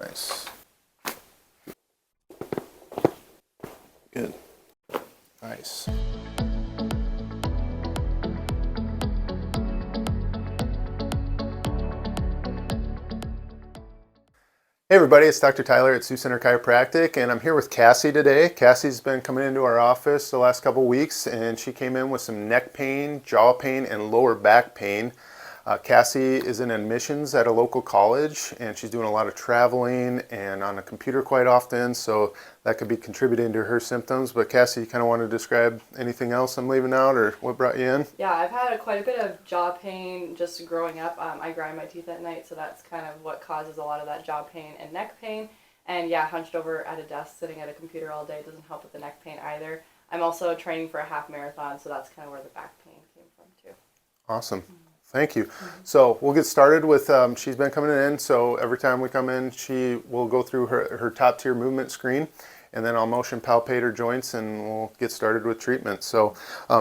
Nice. Good. Nice. Hey everybody, it's Dr. Tyler at Sioux Center Chiropractic, and I'm here with Cassie today. Cassie's been coming into our office the last couple weeks, and she came in with some neck pain, jaw pain, and lower back pain. Cassie is in admissions at a local college, and she's doing a lot of traveling and on a computer quite often, so that could be contributing to her symptoms. But Cassie, you kind of want to describe anything else I'm leaving out, or what brought you in? Yeah, I've had quite a bit of jaw pain just growing up. I grind my teeth at night, so that's kind of what causes a lot of that jaw pain and neck pain. And yeah, hunched over at a desk, sitting at a computer all day doesn't help with the neck pain either. I'm also training for a half marathon, so that's kind of where the back pain came from too. Awesome. Thank you. So we'll get started with, she's been coming in, so every time we come in, she will go through her top tier movement screen, and then I'll motion palpate her joints and we'll get started with treatment. So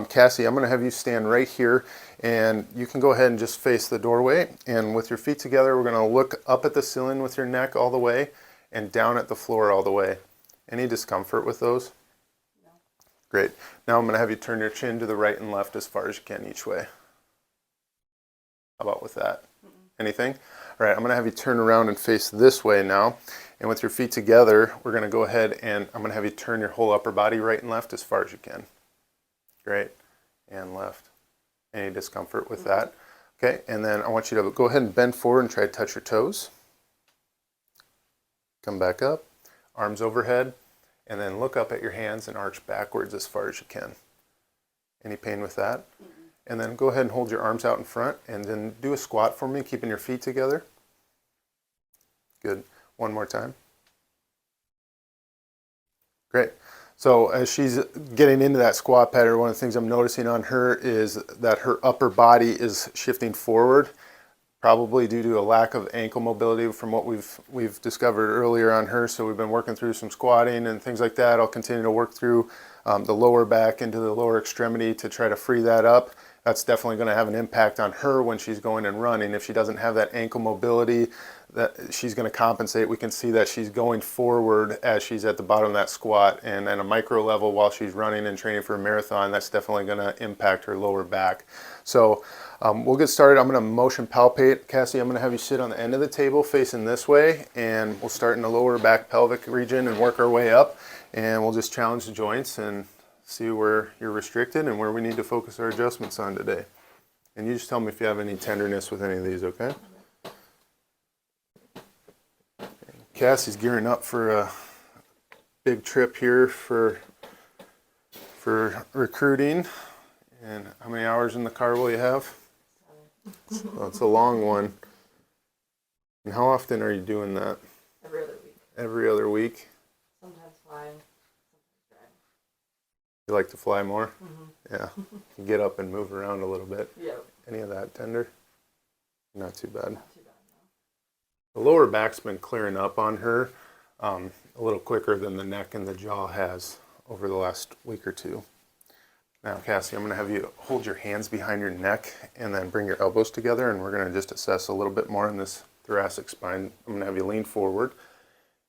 Cassie, I'm going to have you stand right here, and you can go ahead and just face the doorway, and with your feet together, we're going to look up at the ceiling with your neck all the way and down at the floor all the way. Any discomfort with those? No. Great. Now I'm going to have you turn your chin to the right and left as far as you can each way. How about with that? Anything? All right, I'm going to have you turn around and face this way now. And with your feet together, we're going to go ahead and I'm going to have you turn your whole upper body right and left as far as you can. Great. And left. Any discomfort with that? Okay, and then I want you to go ahead and bend forward and try to touch your toes. Come back up, arms overhead, and then look up at your hands and arch backwards as far as you can. Any pain with that? And then go ahead and hold your arms out in front and then do a squat for me, keeping your feet together. Good. One more time. Great. So as she's getting into that squat pattern, one of the things I'm noticing on her is that her upper body is shifting forward, probably due to a lack of ankle mobility from what we've discovered earlier on her. So we've been working through some squatting and things like that. I'll continue to work through the lower back into the lower extremity to try to free that up. That's definitely going to have an impact on her when she's going and running. If she doesn't have that ankle mobility, that she's going to compensate. We can see that she's going forward as she's at the bottom of that squat, and at a micro level while she's running and training for a marathon, that's definitely going to impact her lower back. So we'll get started. I'm going to motion palpate. Cassie, I'm going to have you sit on the end of the table facing this way, and we'll start in the lower back pelvic region and work our way up, and we'll just challenge the joints and see where you're restricted and where we need to focus our adjustments on today. And you just tell me if you have any tenderness with any of these, okay? Cassie's gearing up for a big trip here for recruiting. And how many hours in the car will you have? So it's a long one. And how often are you doing that? Every other week. Every other week? Sometimes flying, sometimes driving. You like to fly more? Mm-hmm. Yeah. You get up and move around a little bit. Yep. Any of that tender? Not too bad. Not too bad, The lower back's been clearing up on her a little quicker than the neck and the jaw has over the last week or two. Now, Cassie, I'm going to have you hold your hands behind your neck and then bring your elbows together, and we're going to just assess a little bit more in this thoracic spine. I'm going to have you lean forward,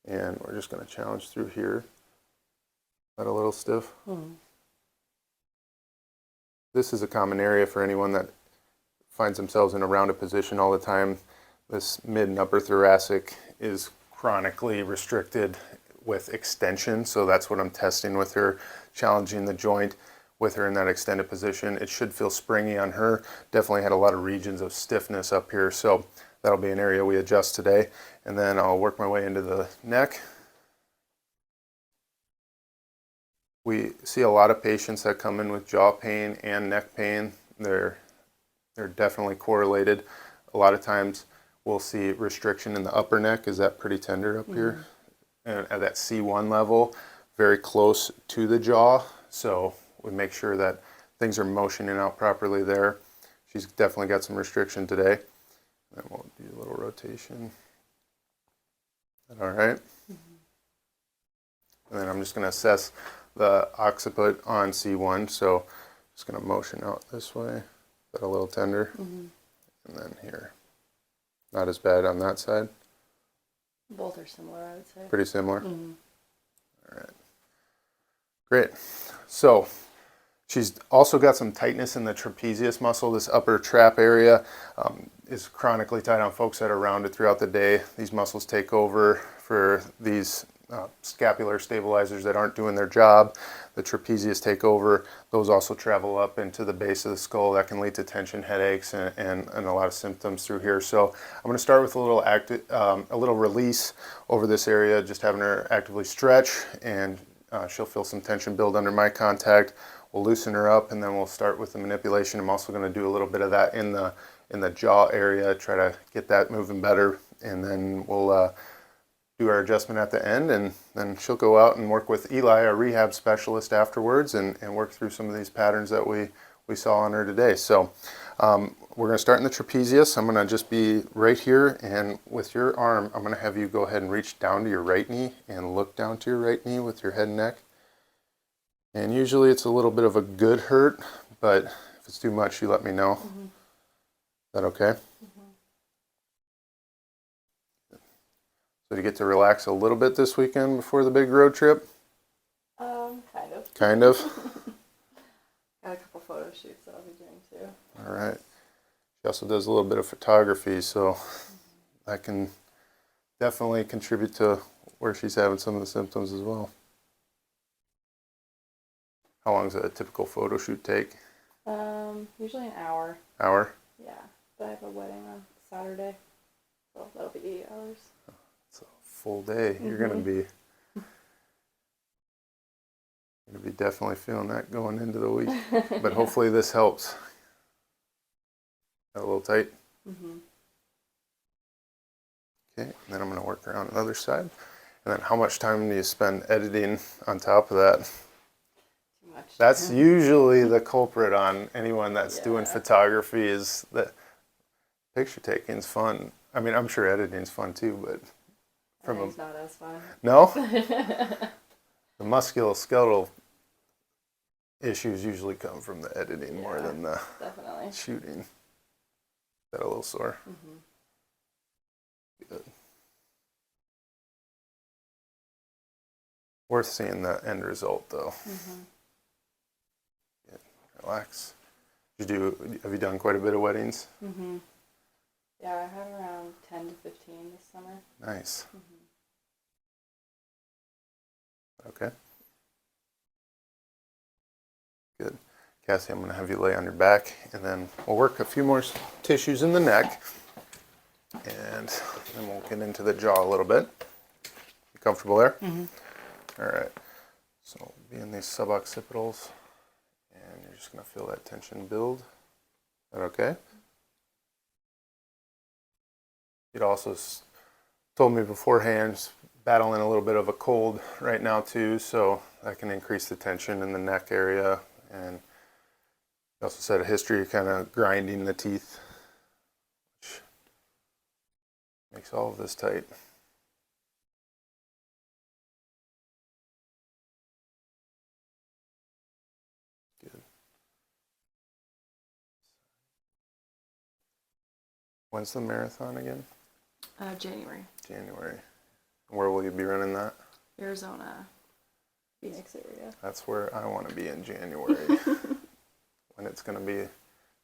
and we're just going to challenge through here. Is that a little stiff? Mm-hmm. This is a common area for anyone that finds themselves in a rounded position all the time. This mid and upper thoracic is chronically restricted with extension, so that's what I'm testing with her, challenging the joint with her in that extended position. It should feel springy on her. Definitely had a lot of regions of stiffness up here, so that'll be an area we adjust today. And then I'll work my way into the neck. We see a lot of patients that come in with jaw pain and neck pain. They're definitely correlated. A lot of times we'll see restriction in the upper neck. Is that pretty tender up here? And at that C1 level, very close to the jaw. So we make sure that things are motioning out properly there. She's definitely got some restriction today. And we'll do a little rotation. All right. And then I'm just going to assess the occiput on C1. So just going to motion out this way. Is that a little tender? And then here. Not as bad on that side. Both are similar, I would say. Pretty similar? Mm-hmm. All right. Great. So she's also got some tightness in the trapezius muscle. This upper trap area is chronically tight on folks that are rounded throughout the day. These muscles take over for these scapular stabilizers that aren't doing their job. The trapezius take over. Those also travel up into the base of the skull. That can lead to tension, headaches, and a lot of symptoms through here. So I'm going to start with a little release over this area, just having her actively stretch, and she'll feel some tension build under my contact. We'll loosen her up, and then we'll start with the manipulation. I'm also going to do a little bit of that in the jaw area, try to get that moving better, and then we'll do our adjustment at the end, and then she'll go out and work with Eli, our rehab specialist, afterwards, and work through some of these patterns that we saw on her today. So we're going to start in the trapezius. I'm going to just be right here, and with your arm, I'm going to have you go ahead and reach down to your right knee and look down to your right knee with your head and neck. And usually it's a little bit of a good hurt, but if it's too much, you let me know. Mm-hmm. Is that okay? Mm-hmm. So do you get to relax a little bit this weekend before the big road trip? Kind of. Kind of? Got a couple photo shoots that I'll be doing too. All right. She also does a little bit of photography, so that can definitely contribute to where she's having some of the symptoms as well. How long does a typical photo shoot take? Usually an hour. Hour? Yeah, but I have a wedding on Saturday, so that'll be 8 hours. It's a full day. Mm-hmm. You're gonna be definitely feeling that going into the week. But hopefully this helps. Got a little tight? Mm-hmm. Okay, and then I'm gonna work around the other side. And then how much time do you spend editing on top of that? That's usually the culprit on anyone that's doing photography, is that picture taking's fun. I mean, I'm sure editing's fun too, but it's not as fun. No? The musculoskeletal issues usually come from the editing more than the shooting. Is that a little sore? Mm-hmm. Good. Worth seeing the end result though. Mm-hmm. Relax. Have you done quite a bit of weddings? Mm-hmm. Yeah, I had around 10 to 15 this summer. Nice. Mm-hmm. Okay. Good. Cassie, I'm going to have you lay on your back, and then we'll work a few more tissues in the neck, and then we'll get into the jaw a little bit. You comfortable there? Mm-hmm. All right. So be in these suboccipitals. And you're just going to feel that tension build. Is that okay? You'd also told me beforehand, battling a little bit of a cold right now too, so that can increase the tension in the neck area. And you also said a history of kind of grinding the teeth, which makes all of this tight. When's the marathon again? January. January. Where will you be running that? Arizona, Phoenix area. That's where I want to be in January. When it's going to be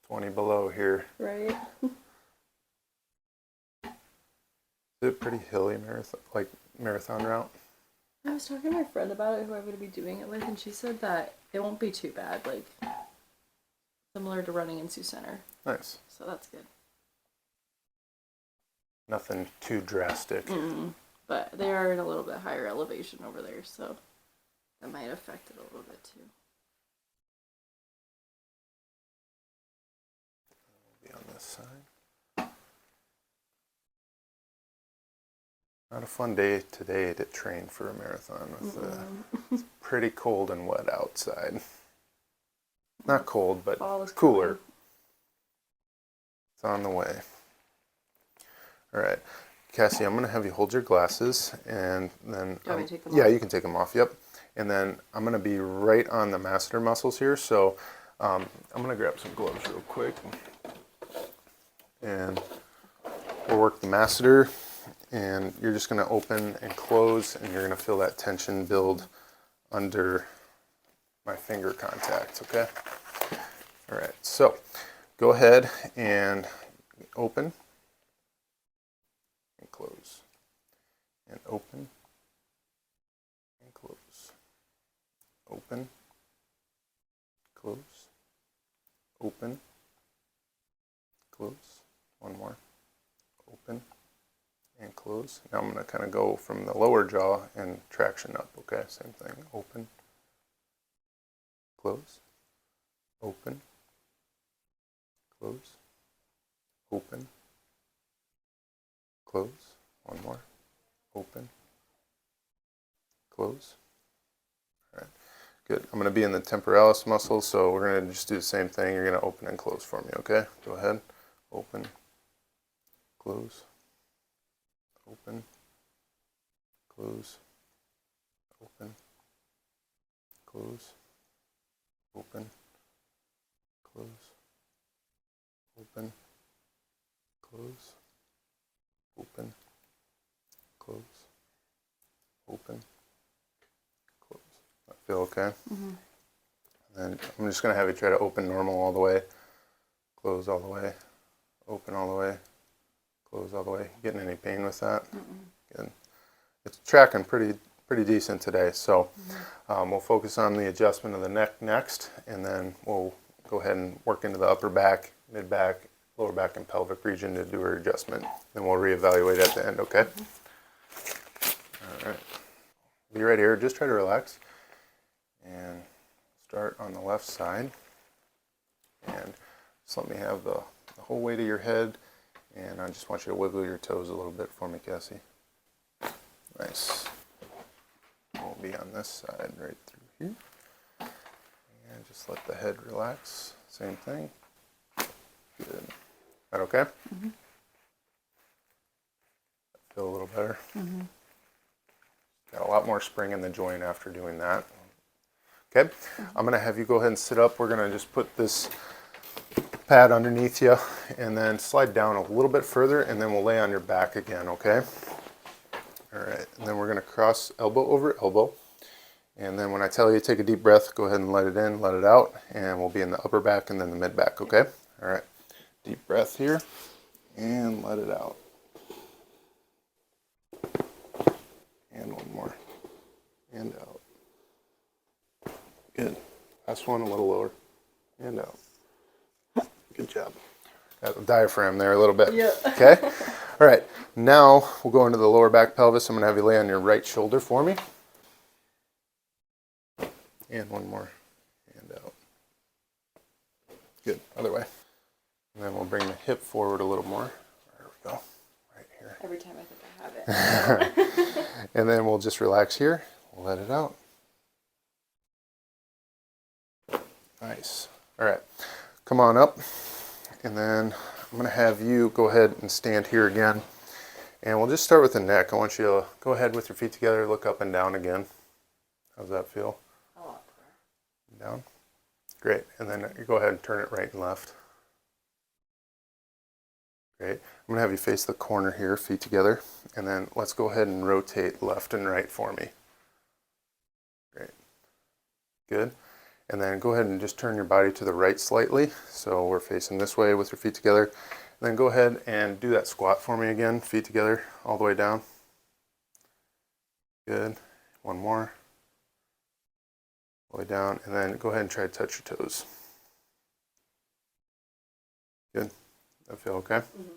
20 below here. Right. Is it a pretty hilly marathon route? I was talking to my friend about it, who I'm going to be doing it with, and she said that it won't be too bad, similar to running in Sioux Center. Nice. So that's good. Nothing too drastic. Mm-hmm. But they are in a little bit higher elevation over there, so that might affect it a little bit too. Be on this side. Not a fun day today to train for a marathon. It's pretty cold and wet outside. Not cold, but cooler. It's on the way. All right, Cassie, I'm going to have you hold your glasses, and then... Do you want me to take them off? Yeah, you can take them off, yep. And then I'm going to be right on the masseter muscles here, so I'm going to grab some gloves real quick. And we'll work the masseter, and you're just going to open and close, and you're going to feel that tension build under my finger contact, okay? All right, so go ahead and open and close, and open and close, open, close, open, close, one more, open, and close. Now I'm going to kind of go from the lower jaw and traction up, okay? Same thing, open, close, open, close, open, close, one more, open, close. All right, good. I'm going to be in the temporalis muscle, so we're going to just do the same thing. You're going to open and close for me, okay? Go ahead, open, close, open, close, open, close, open, close, open, close, open, close, open, close. That feel okay? Mm-hmm. And then I'm just going to have you try to open normal all the way, close all the way, open all the way, close all the way. Getting any pain with that? Mm-mm. Good. It's tracking pretty decent today, so we'll focus on the adjustment of the neck next, and then we'll go ahead and work into the upper back, mid back, lower back, and pelvic region to do our adjustment. Then we'll reevaluate at the end, okay? All right. Be right here. Just try to relax. And start on the left side. And just let me have the whole weight of your head. And I just want you to wiggle your toes a little bit for me, Cassie. Nice. We'll be on this side right through here. And just let the head relax. Same thing. Good. That okay? Mm-hmm. Feel a little better? Mm-hmm. Got a lot more spring in the joint after doing that. Okay, I'm going to have you go ahead and sit up. We're going to just put this pad underneath you and then slide down a little bit further, and then we'll lay on your back again, okay? All right, and then we're going to cross elbow over elbow. And then when I tell you to take a deep breath, go ahead and let it in, let it out, and we'll be in the upper back and then the mid back, okay? All right, deep breath here, and let it out. And one more, and out. Good. Last one, a little lower, and out. Good job. Got the diaphragm there a little bit. Yeah. Okay? All right, now we'll go into the lower back pelvis. I'm going to have you lay on your right shoulder for me. And one more, and out. Good, other way. And then we'll bring the hip forward a little more. There we go, right here. Every time I think I have it. And then we'll just relax here, let it out. Nice. All right, come on up. And then I'm going to have you go ahead and stand here again. And we'll just start with the neck. I want you to go ahead with your feet together, look up and down again. How's that feel? A lot. Down. Great. And then you go ahead and turn it right and left. Great. I'm going to have you face the corner here, feet together. And then let's go ahead and rotate left and right for me. Great. Good. And then go ahead and just turn your body to the right slightly. So we're facing this way with your feet together. And then go ahead and do that squat for me again. Feet together all the way down. Good. One more. All the way down. And then go ahead and try to touch your toes. Good. That feel okay? Mm-hmm.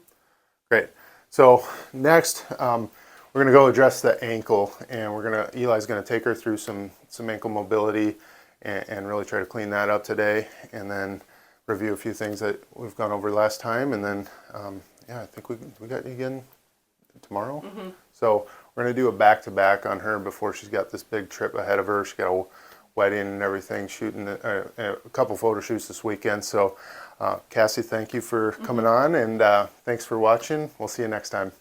Great. So next, we're going to go address the ankle. And Eli's going to take her through some ankle mobility and really try to clean that up today, and then review a few things that we've gone over last time, and then yeah, I think we got you again tomorrow. Mm-hmm. So we're going to do a back-to-back on her before she's got this big trip ahead of her. She's got a wedding and everything, shooting a couple photo shoots this weekend. So Cassie, thank you for coming on, and thanks for watching. We'll see you next time.